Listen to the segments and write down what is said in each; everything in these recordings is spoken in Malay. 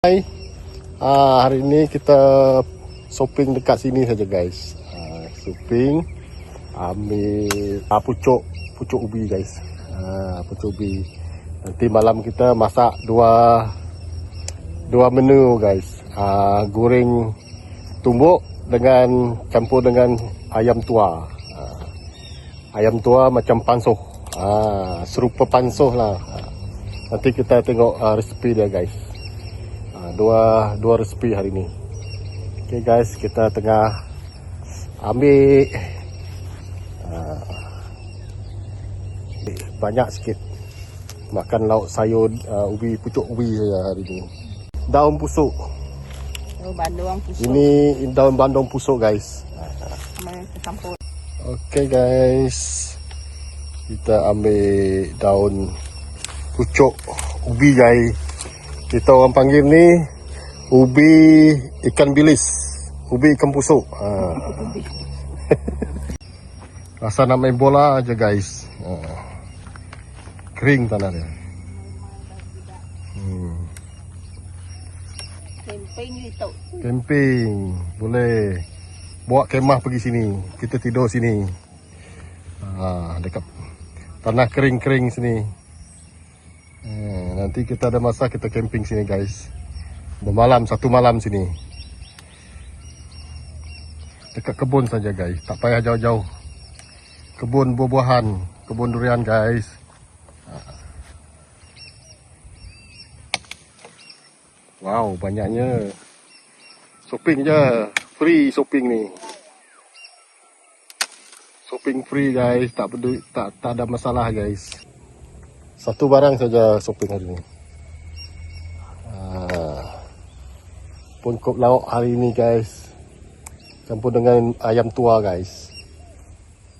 Hai, hari ini kita shopping dekat sini saja guys. Shopping, ambil pucuk ubi guys. Pucuk ubi. Nanti malam kita masak dua menu guys. Goreng tumbuk dengan campur dengan ayam tua. Ayam tua macam pansuh. Serupa pansuh lah. Nanti kita tengok resepi dia guys. Dua resepi hari ni. Okay guys, kita tengah ambil banyak sikit makan lauk sayur pucuk ubi saja hari ni. Daun pusuk. Daun bandung pusuk. Ini daun bandung pusuk guys. Okay guys, kita ambil daun pucuk ubi guys. Kita orang panggil ni ubi ikan bilis, ubi ikan pusuk. Rasa nak main bola aja guys. Kering tanah dia. Camping itu. Camping boleh. Bawa kemah pergi sini. Kita tidur sini. Dekat tanah kering-kering sini. Nanti kita ada masa kita camping sini guys. Bermalam, satu malam sini. Dekat kebun saja guys, tak payah jauh-jauh. Kebun buah-buahan, kebun durian guys. Wow, banyaknya. Shopping je, free shopping ni. Shopping free guys, tak ada masalah guys. Satu barang saja shopping hari ni. Pungkup lauk hari ni guys. Campur dengan ayam tua guys.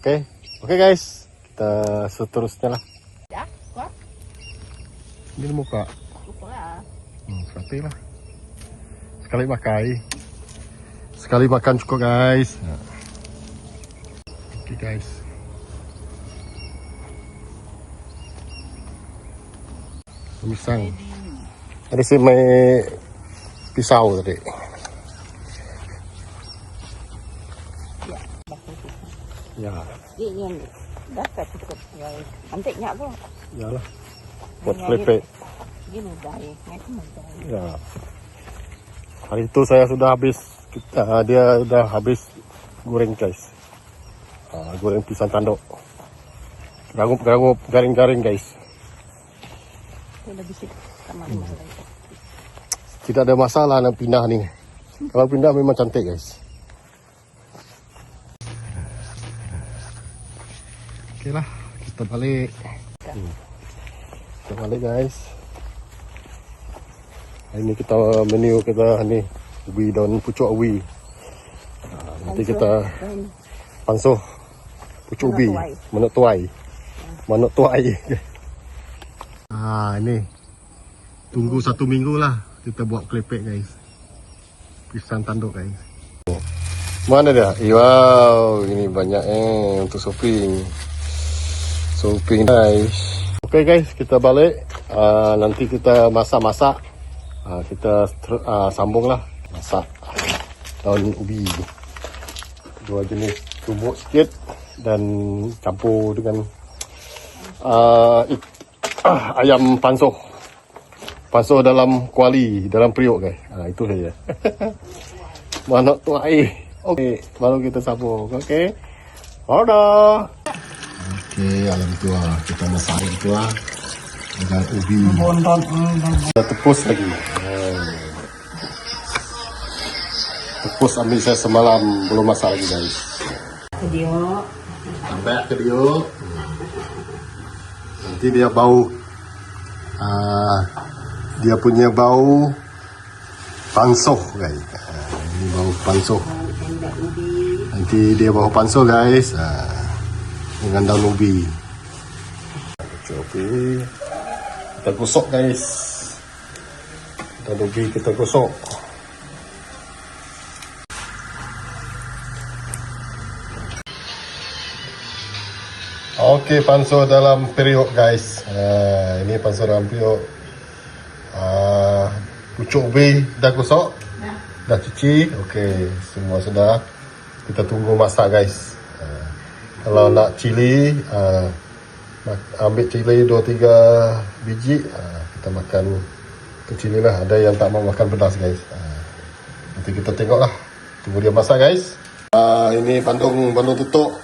Okay guys. Kita seterusnya lah. Ya, kuat. Ini muka. Cukup Sekali lah. Sekali makan cukup guys. Okay guys. Pisang. Ada si mai pisau tadi. Ya. Ini dah cukup. Cantiknya apa? Yalah. Buat klepek. Ini mudah ya. Ya. Hari itu saya sudah habis. Dia sudah habis goreng guys. Goreng pisang tanduk. Garup, garing-garing guys. Tidak ada masalah nak pindah ni. Kalau pindah memang cantik guys. Okey lah, kita balik. Kita balik guys. Hari ni kita menu kita ni ubi daun pucuk ubi. Nanti kita pansuh pucuk ubi, manuk tuai. Ini tunggu 1 minggu lah kita buat klepek guys. Pisang tanduk guys. Mana dia? Wow, ini banyak untuk shopping guys. Okay guys, kita balik. Nanti kita masak. Kita sambung lah masak daun ubi. 2 jenis tumbuk sikit dan campur dengan ayam pansuh dalam kuali, dalam periuk guys. Itu saja. Manuk tuai. Okey, baru kita sambung. Okey. Order. Okey, ayam tua. Kita masak ayam tua dengan ubi. Kita tepus lagi. Tepus ambil saya semalam, belum masak lagi guys. Video. Sampai ke dia. Nanti dia bau. Dia punya bau pansuh guys. Ini bau pansuh. Nanti dia bau pansuh guys. Dengan daun ubi. Ubi. Kita gosok guys. Daun ubi kita gosok. Okey, pansuh dalam periuk guys. Ini pansuh dalam periuk. Pucuk ubi dah gosok? Dah cuci? Okey, semua sudah. Kita tunggu masak guys. Kalau nak cili, ambil cili 2-3 biji, kita makan tu cili lah. Ada yang tak mau makan pedas guys. Nanti kita tengok lah. Tunggu dia masak guys. Ini bandung tutuk.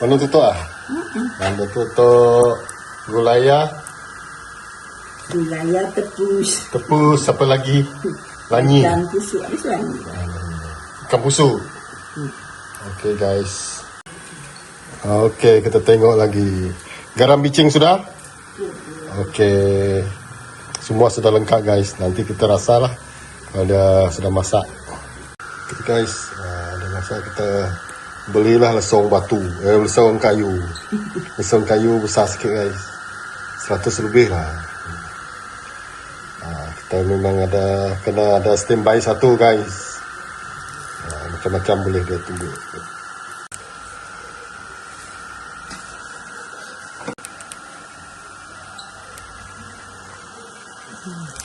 Bandung tutuk ah? Bandung tutuk, gulaya. Gulaya tepus. Tepus, apa lagi? Lanyi. Dan pusuk. Habis lanyi. Ikan pusu. Okey guys. Okey, kita tengok lagi. Garam bicing sudah? Okey. Semua sudah lengkap guys. Nanti kita rasalah kalau dia sudah masak. Okay, guys, dah masak, kita belilah lesung batu. Lesung kayu. Lesung kayu besar sikit guys. 100 lebih lah. Kita memang kena ada standby satu guys. Macam-macam boleh dia tunggu.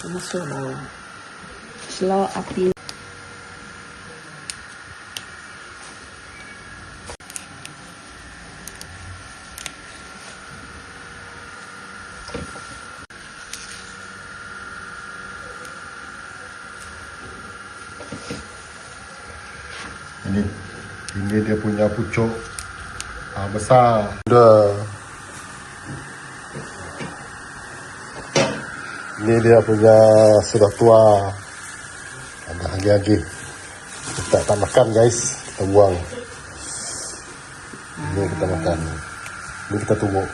Kena slow api. Ini dia punya pucuk besar. Ini dia punya sudah tua. Ada hagi-hagi. Kita tak makan guys, kita buang. Ini kita makan. Ini kita tumbuk.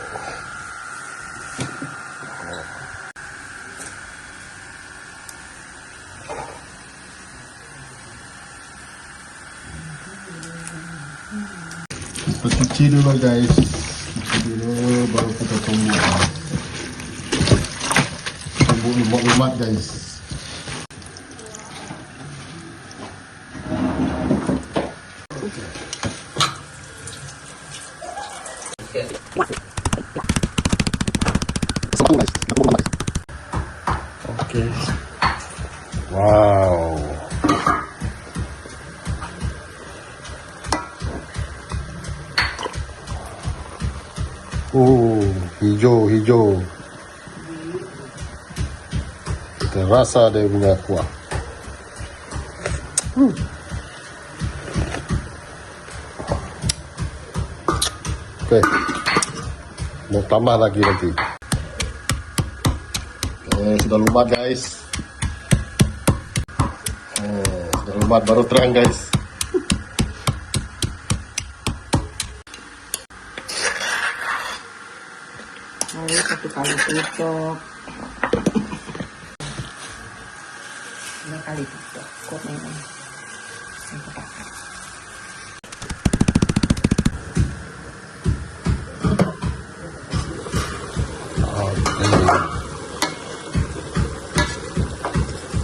Kita cuci dulu guys. Cuci dulu baru kita tumbuk. Tumbuk lumat-lumat guys. Okay. Wow. Hijau. Kita rasa dia punya kuah. Okay. Mau tambah lagi nanti. Sudah lumat guys. Sudah lumat baru terang guys. Lalu satu kali tutup. Dua kali tutup. Kuat memang.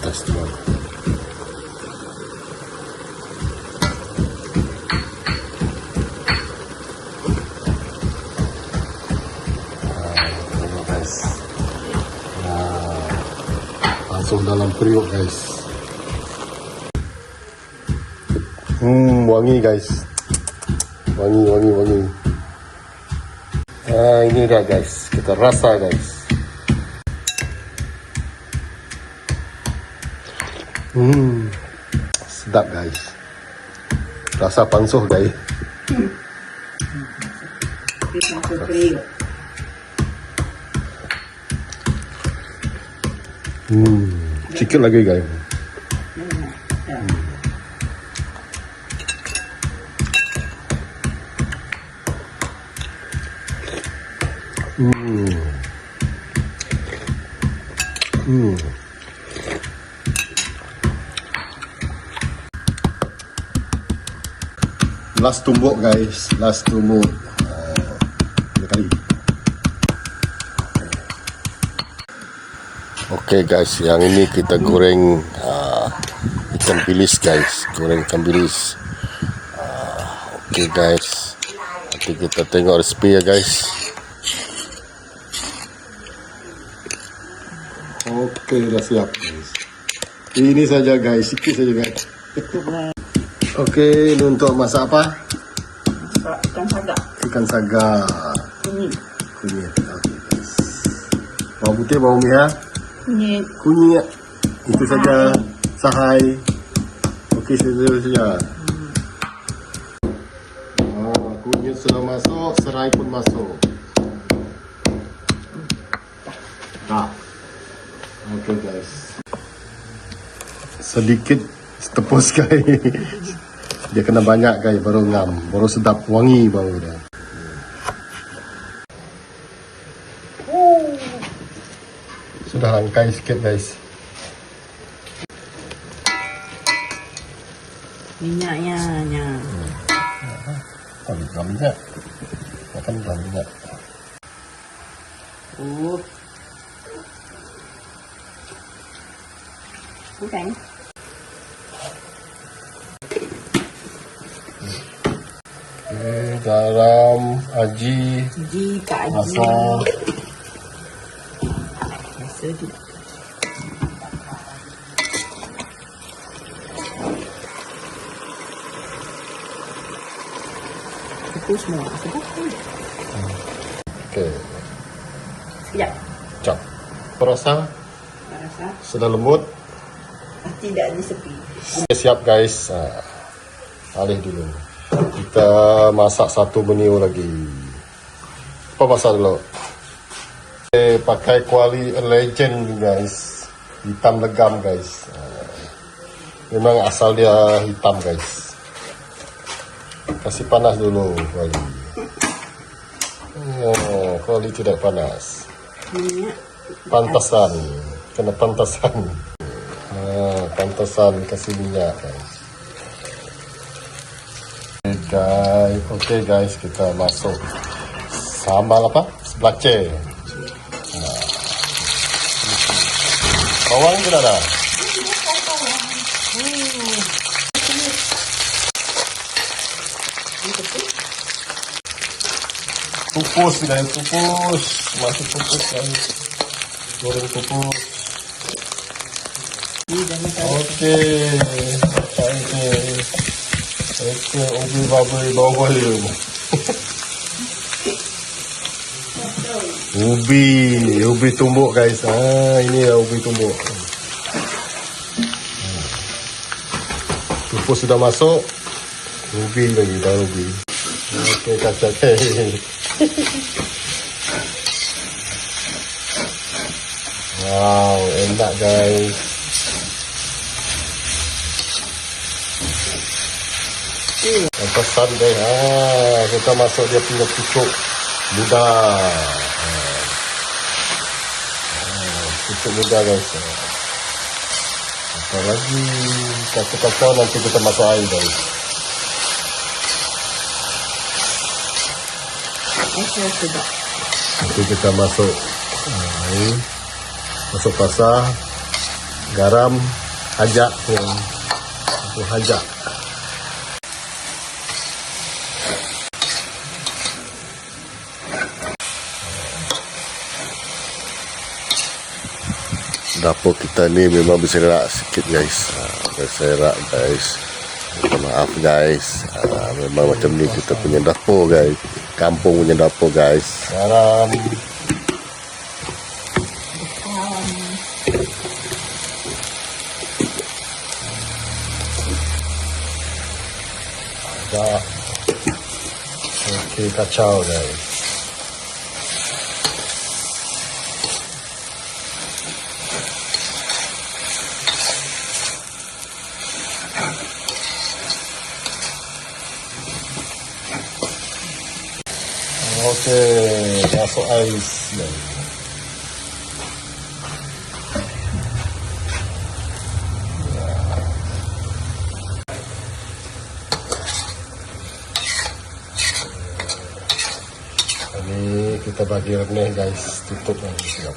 Tes dulu. Langsung dalam periuk guys. Wangi guys. Wangi. Ini dah guys. Kita rasa guys. Sedap guys. Rasa pansuh guys. Masuk periuk. Sikit lagi guys. Last tumbuk guys, last tumbuk. Kali. Okey guys, yang ini kita goreng ikan bilis guys, goreng ikan bilis. Okey guys, nanti kita tengok resipi ya guys. Okey, dah siap guys. Ini saja guys, sikit saja guys. Cukup. Okey, ini untuk masak apa? Ikan saga. Ikan saga. Kunyit. Kunyit. Okey guys. Bawang putih, bawang merah, Kunyit. kunyit. Itu saja. Sahai. Okey, saja. Kunyit sudah masuk, serai pun masuk. Dah. Okey guys. Sedikit tepus guys. Dia kena banyak guys baru ngam, baru sedap, wangi bau dia. Sudah langkai sikit guys. Minyaknya. Bukan minyak. Makan bukan minyak. Bukan. Garam, aji, Jika aja. asam. Rasa dia. Itu semua. Sedap kan? Okey, Sekejap. cap. Rasa Rasa sudah lembut. tidak di sepi. Siap guys. Alih dulu. Kita masak satu menu lagi. Apa masak dulu? Pakai kuali legend ni guys. Hitam legam guys. Memang asal dia hitam guys. Kasih panas dulu kuali. Kuali tidak panas. Minyak. Pantasan. Kena pantasan. Pantasan kasih minyak guys. Okey guys, kita masuk sambal apa? Belacan. Bawang sudah ada. Pupus guys, pupus. Masuk pupus guys. Goreng pupus. Okey. Okey, ubi babai bawal. Ubi tumbuk guys. Ini lah ubi tumbuk. Pupus sudah masuk. Ubi lagi, dah ubi. Okey, kacang. Wow, enak guys. Pesan guys. Kita masuk dia punya pucuk muda. Pucuk muda guys. Apa lagi? Kacau-kacau nanti kita masuk air guys. Sedap. Nanti kita masuk air. Masuk pasar. Garam. Hajak. Hajak. Dapur kita ni memang berserak sikit guys. Berserak guys. Minta maaf guys. Memang macam ni kita punya dapur guys. Kampung punya dapur guys. Garam. Ada. Okey, kacau guys. Okey, masuk ais. Ini kita bagi reneh guys, tutup lagi siap.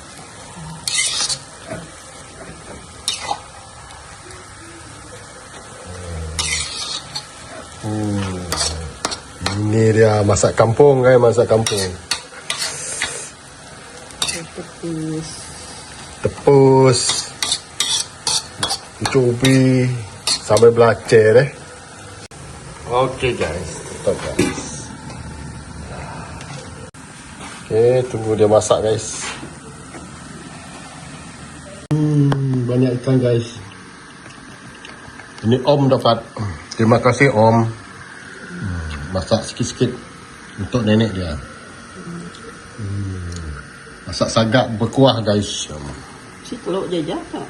Ini dia masak kampung guys, masak kampung. Tepus. Tepus. ubi sampai belacer deh. Oke guys, tutup guys. Oke, tunggu dia masak guys. Banyak ikan guys. Ini Om dapat. Terima kasih Om. Masak sikit-sikit untuk nenek dia. Masak sagak berkuah guys. Si telur jajah tak?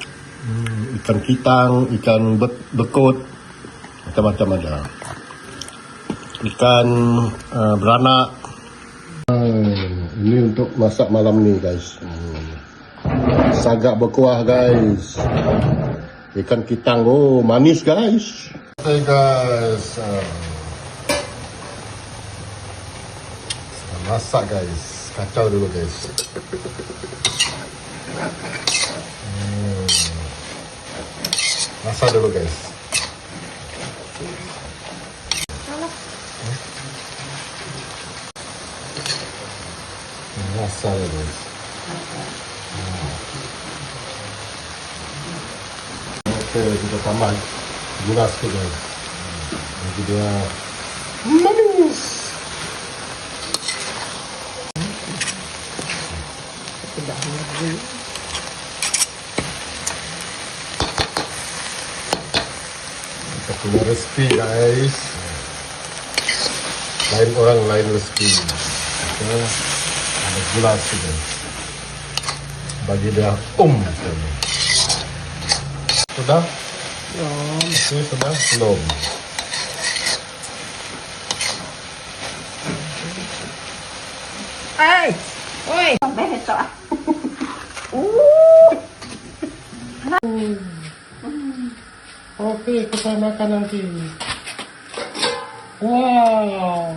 Ikan kitang, ikan bekut, macam-macam ada. Ikan beranak. Ini untuk masak malam ni guys. Sagak berkuah guys. Ikan kitang, oh manis guys. Hey guys. Masak guys. Kacau dulu guys. Masak dulu guys. Masak dulu guys. Oke, kita tambah gula sikit guys. Jadi dia manis. Sudah lagi. Kita punya resipi guys. Lain orang lain resipi. Oke, ada gula sikit guys. Bagi dia Sudah? Belum. Oke, sudah? Belum. Hey, oi. Sampai itu. Oke, kita makan nanti. Wow,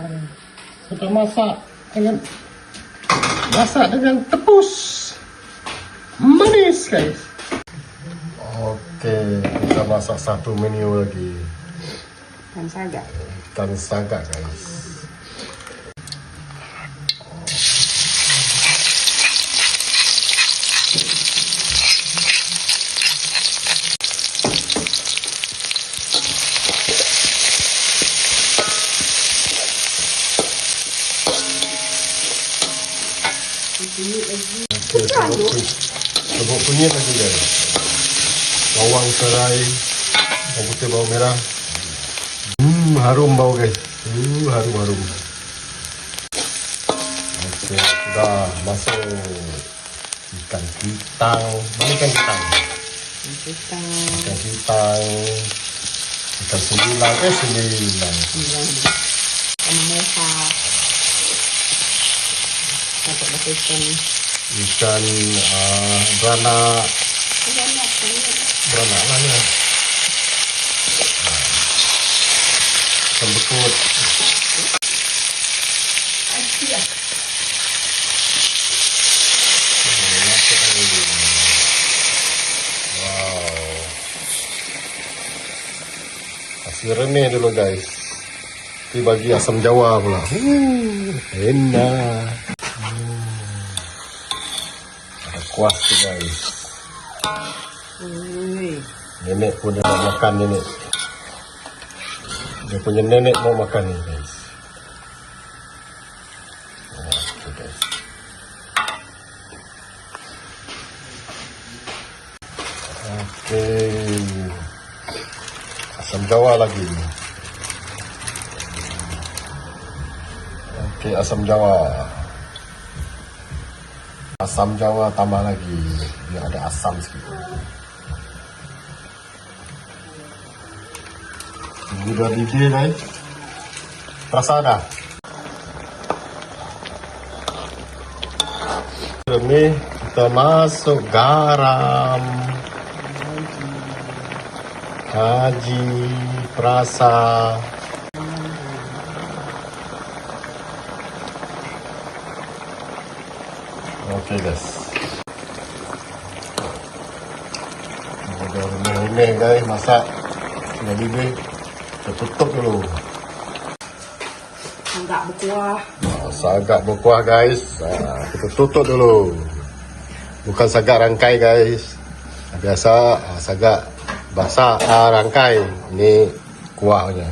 kita masak dengan tepus manis guys. Oke, kita masak satu menu lagi. Kan sagak. Ikan sagak guys. Oke, bubuk kunyit lagi guys. Bawang serai, bawang putih, bawang merah. Harum bau guys. Harum. Oke, sudah masuk ikan kitang. Mana ikan kitang? Ikan kitang. Ikan sembilan. Sama mereka. Dapat ikan. Ikan beranak. Beranak lah ni. Ikan bekut. Wow. Kasih remeh dulu guys. Nanti bagi asam jawa pula. Enak. Ada kuah tu guys. Nenek pun dia mau makan nenek. Dia punya nenek mau makan ni guys. Okay, guys. Okay. Asam jawa lagi. Okay, asam jawa. Asam jawa tambah lagi. Biar ada asam sikit. Ini dah didih guys. Terasa dah. Ini kita masuk garam, haji, perasa. Oke guys. Udah remeh-remeh guys, masak. Sudah didih. Kita tutup dulu. Sagak berkuah. Sagak berkuah guys. Kita tutup dulu. Bukan sagak rangkai guys. Biasa sagak basah rangkai. Ini kuahnya.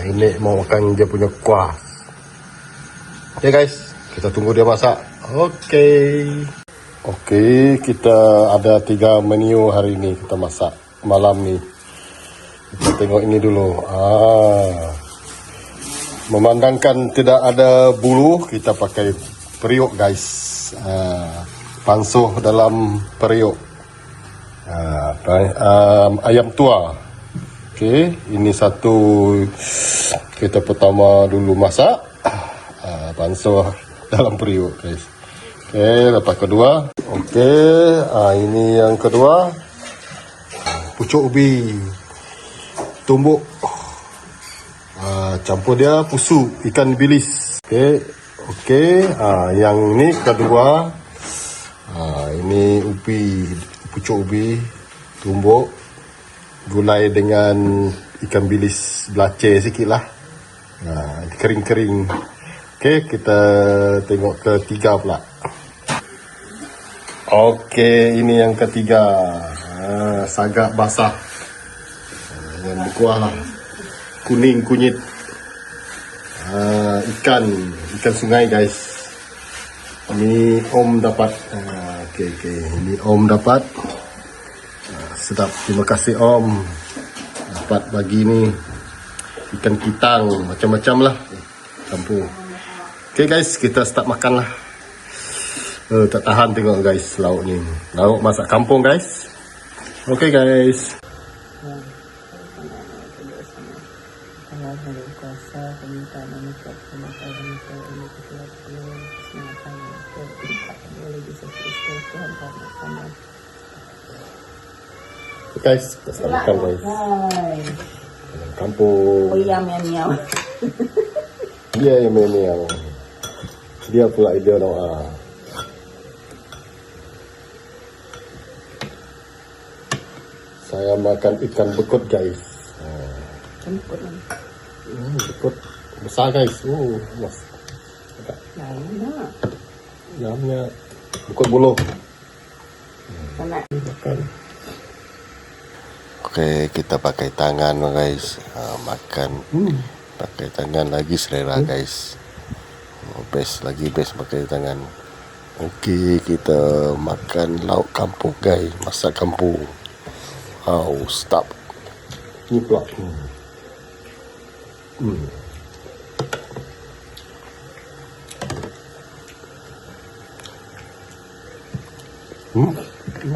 Ini mau makan dia punya kuah. Oke guys, kita tunggu dia masak. Oke, kita ada 3 menu hari ini kita masak malam ni. Kita tengok ini dulu. Memandangkan tidak ada bulu, kita pakai periuk guys. Pansuh dalam periuk. Ayam tua. Okey, ini satu. Kita pertama dulu masak. Pansuh dalam periuk guys. Okey, lepas kedua. Okey, ini yang kedua. Pucuk ubi. Tumbuk. Campur dia pusu ikan bilis. Okey. Yang ini kedua. Ini ubi, pucuk ubi, tumbuk, gulai dengan ikan bilis belacan sikit lah. Kering-kering. Okey, kita tengok ketiga pula. Okey, ini yang ketiga. Sagak basah. Yang berkuah lah. Kuning kunyit. Ikan sungai guys. Ini Om dapat. Okey. Ini Om dapat. Sedap. Terima kasih Om. Dapat bagi ni ikan kitang macam-macam lah. Campur. Okey guys, kita start makan lah. Tak tahan tengok guys lauk ni. Lauk masak kampung guys. Okey guys. Guys, kita makan guys. Kampung. Oh iya, miau. Dia yang menyang. Dia pula dia doa. Saya makan ikan bekut guys. Bekut besar guys. Mas. Namanya bekut buluh. Makan. Oke, kita pakai tangan guys. Makan pakai tangan lagi selera guys. Best pakai tangan. Oke, kita makan lauk kampung guys. Masak kampung. Stop. Ini pula.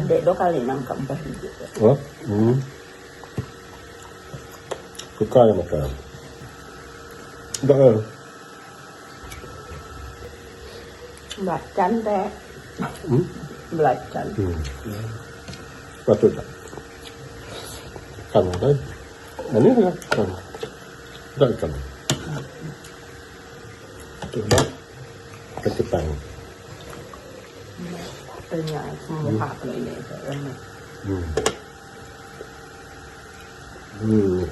Dek 2 kali nangkap bahi juga. Suka yang makan. Dah. Belacan dek. Belacan. Patut tak? Kan kan? Ini kan. Dah kan. Coba. Ketang. Ternyata semua ini.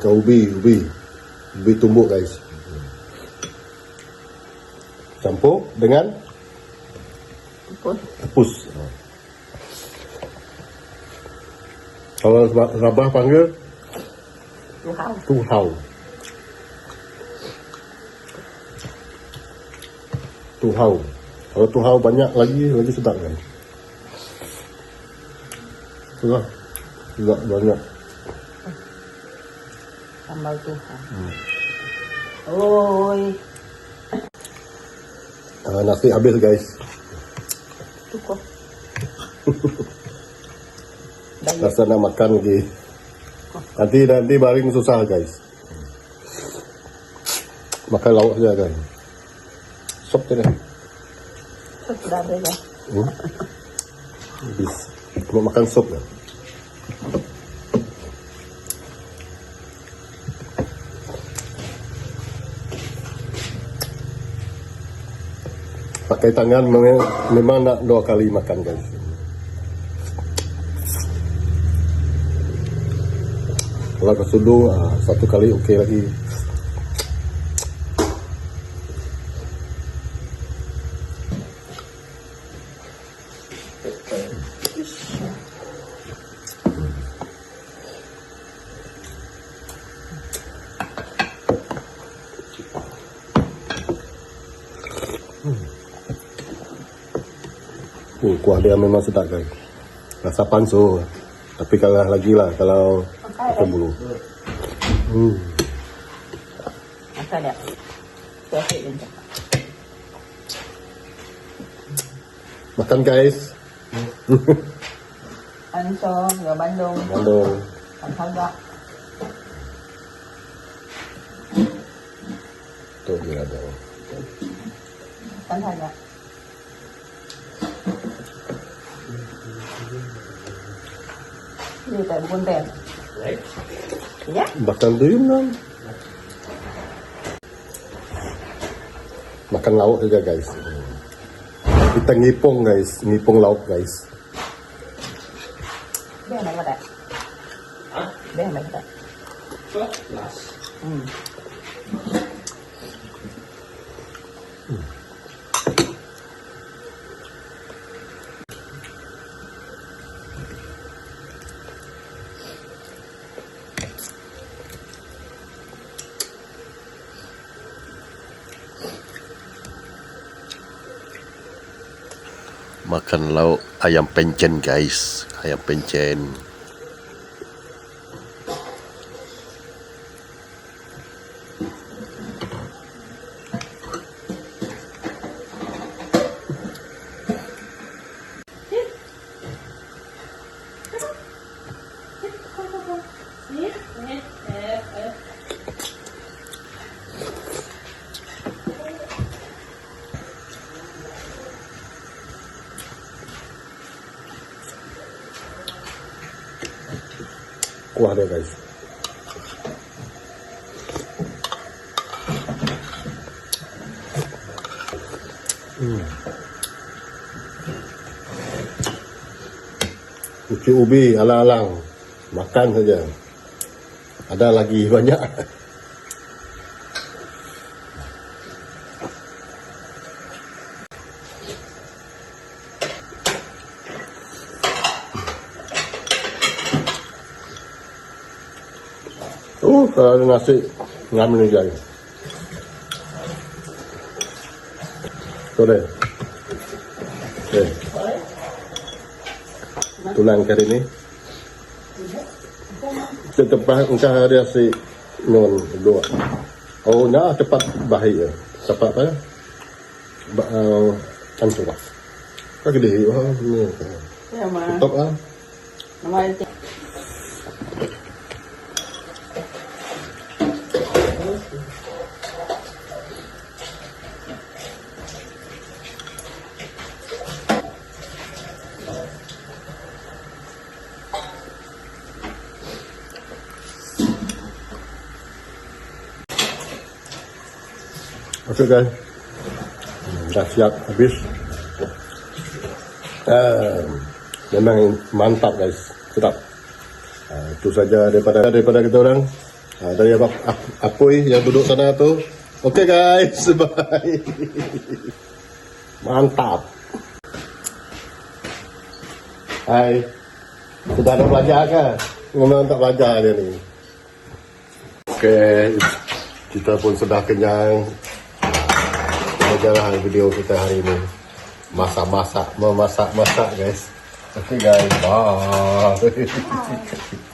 Kau ubi tumbuk guys. Campur dengan tepus. Kalau Rabah panggil tuhau. Kalau tuhau banyak lagi sedap kan. Juga banyak. Sambal tuhau. Oi. Nasi habis guys. Cukup. Rasa nak makan lagi. Nanti baring susah guys. Makan lauk saja guys. Sop tu dah. Sop dah ada dah. Habis. Mau makan sop dah. Pakai tangan memang nak 2 kali makan guys. Kalau kesudung 1 kali okey lagi. Kuah dia memang sedap guys. Rasa panso. Tapi kalah lagi lah kalau ikan bulu. Asal dia. Kuasik dia. Makan guys. Panso, ya Bandung. Bandung. Pancagak. Tuh dia ada. Pancagak. Ini tak bukan tem. Ya? Makan duyung kan. Makan lauk juga guys. Kita ngipung guys, ngipung lauk guys. Dia nak kata. Hah? Dia nak kata. Kelas. Makan lauk ayam pencen guys. Ayam pencen. Kuah dia guys. Uci ubi alang-alang. Makan saja. Ada lagi banyak. Kalau ada nasi ngam ni guys. Tuh deh. Deh. Tulang kari ni. Cepat engkau ada si non dua. Oh, nah cepat bahaya. Cepat apa? Cancur. Kau gede. Oh, ni. Ya mah. Top ah. Nama itu. Okey guys. Dah siap habis. Memang mantap guys. Sedap. Itu saja daripada kita orang. Dari Apoy yang duduk sana tu. Okey guys. Bye. Mantap. Hai. Sudah ada belajar ke? Memang tak belajar dia ni. Okey. Kita pun sudah kenyang. Jalan video kita hari ini memasak guys. Okay guys, bye.